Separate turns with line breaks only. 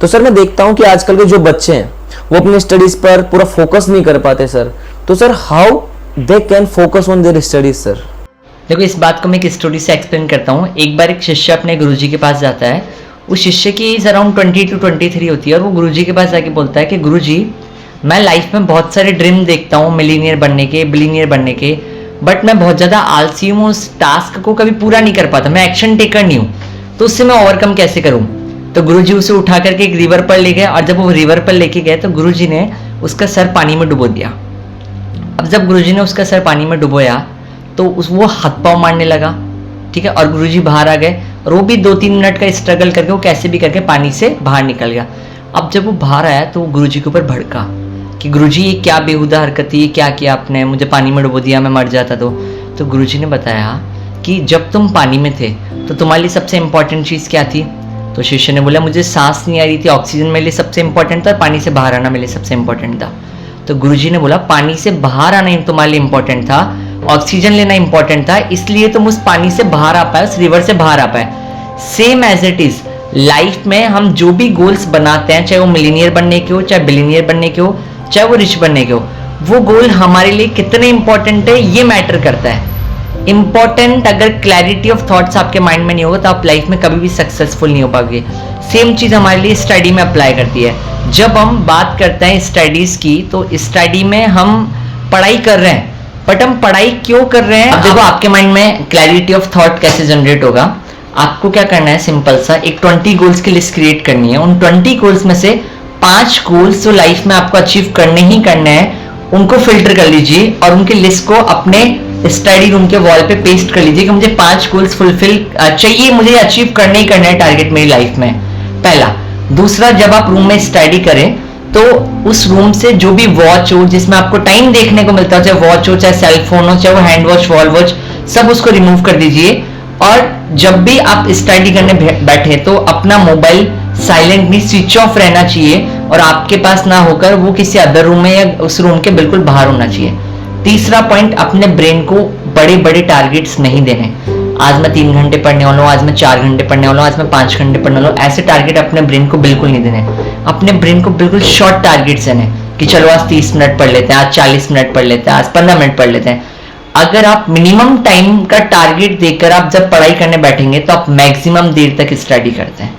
तो सर मैं देखता हूँ कि आजकल के जो बच्चे हैं वो अपने स्टडीज पर पूरा फोकस नहीं कर पाते सर। तो sir how they can focus on their studies sir?
देखो, इस बात को मैं एक स्टोरी से एक्सप्लेन करता हूँ। एक बार एक शिष्य अपने गुरुजी के पास जाता है। उस शिष्य की एज अराउंड 20 to 23 होती है और वो गुरुजी के पास जाके बोलता है कि गुरुजी, मैं लाइफ में बहुत सारे ड्रीम देखता हूँ, मिलीनियर बनने के, बिलीनियर बनने के, बट मैं बहुत ज़्यादा आलसी हूँ, उस टास्क को कभी पूरा नहीं कर पाता, मैं एक्शन टेकर नहीं हूँ, तो उससे मैं ओवरकम कैसे करूँ? तो गुरुजी उसे उठा करके एक रिवर पर ले गए और जब वो रिवर पर लेके गए तो गुरुजी ने उसका सर पानी में डुबो दिया। अब जब गुरुजी ने उसका सर पानी में डुबोया तो वो हाथ पाँव मारने लगा, ठीक है, और गुरुजी बाहर आ गए और वो भी 2-3 मिनट का स्ट्रगल करके वो कैसे भी करके पानी से बाहर निकल गया। अब जब वो बाहर आया तो वो गुरुजी के ऊपर भड़का कि गुरुजी ये क्या बेहुदा हरकत है, ये क्या किया आपने, मुझे पानी में डुबो दिया, मैं मर जाता। तो गुरुजी ने बताया कि जब तुम पानी में थे तो तुम्हारे लिए सबसे इंपॉर्टेंट चीज़ क्या थी? तो शिष्य ने बोला मुझे सांस नहीं आ रही थी, ऑक्सीजन मेरे लिए सबसे इंपॉर्टेंट था, पानी से बाहर आना मेरे लिए सबसे इंपॉर्टेंट था। तो गुरुजी ने बोला पानी से बाहर आना तुम्हारे लिए इंपॉर्टेंट था, ऑक्सीजन लेना इंपॉर्टेंट था, इसलिए तुम उस पानी से बाहर आ पाए, उस रिवर से बाहर आ पाए। Same as it is life में हम जो भी गोल्स बनाते हैं, चाहे वो मिलीनियर बनने के हो, चाहे बिलीनियर बनने के हो, चाहे वो रिच बनने के हो, वो गोल हमारे लिए कितने इंपॉर्टेंट है ये मैटर करता है। इंपॉर्टेंट अगर क्लैरिटी ऑफ थॉट्स आपके माइंड में नहीं होगा तो आप लाइफ में कभी भी सक्सेसफुल नहीं हो पाओगे। सेम चीज हमारे लिए स्टडी में अप्लाई करती है। जब हम बात करते हैं स्टडीज की तो स्टडी में हम पढ़ाई कर रहे हैं, बट हम पढ़ाई क्यों कर रहे हैं? अब देखो, आपके माइंड में क्लैरिटी ऑफ थॉट कैसे जनरेट होगा। आपको क्या करना है, सिंपल सा एक 20 गोल्स की लिस्ट क्रिएट करनी है। उन 20 गोल्स में से 5 गोल्स जो लाइफ में आपको अचीव करने ही करने हैं उनको फिल्टर कर लीजिए और उनकी लिस्ट को अपने स्टडी रूम के वॉल पे पेस्ट कर लीजिए कि मुझे 5 गोल्स फुलफिल चाहिए, मुझे अचीव करने ही करना है टारगेट मेरी लाइफ में, पहला। दूसरा, जब आप रूम में स्टडी करें तो उस रूम से जो भी वॉच हो जिसमें आपको टाइम देखने को मिलता हो, चाहे वॉच हो, चाहे सेल फोन हो, चाहे वो हैंड वॉच, वॉल वॉच, सब उसको रिमूव कर दीजिए। और जब भी आप स्टडी करने बैठे तो अपना मोबाइल साइलेंटली स्विच ऑफ रहना चाहिए और आपके पास ना होकर वो किसी अदर रूम में या उस रूम के बिल्कुल बाहर होना चाहिए। तीसरा पॉइंट, अपने ब्रेन को बड़े बड़े टारगेट्स नहीं देने। आज मैं 3 घंटे पढ़ने वाला हूँ, आज मैं 4 घंटे पढ़ने वाला हूँ, आज मैं 5 घंटे पढ़ने वाला हूँ, ऐसे टारगेट अपने ब्रेन को बिल्कुल नहीं देने। अपने ब्रेन को बिल्कुल शॉर्ट टारगेट्स देने कि चलो आज 30 मिनट पढ़ लेते हैं, आज 40 मिनट पढ़ लेते हैं, आज 15 मिनट पढ़ लेते हैं। अगर आप मिनिमम टाइम का टारगेट देकर आप जब पढ़ाई करने बैठेंगे तो आप मैक्सिमम देर तक स्टडी करते हैं।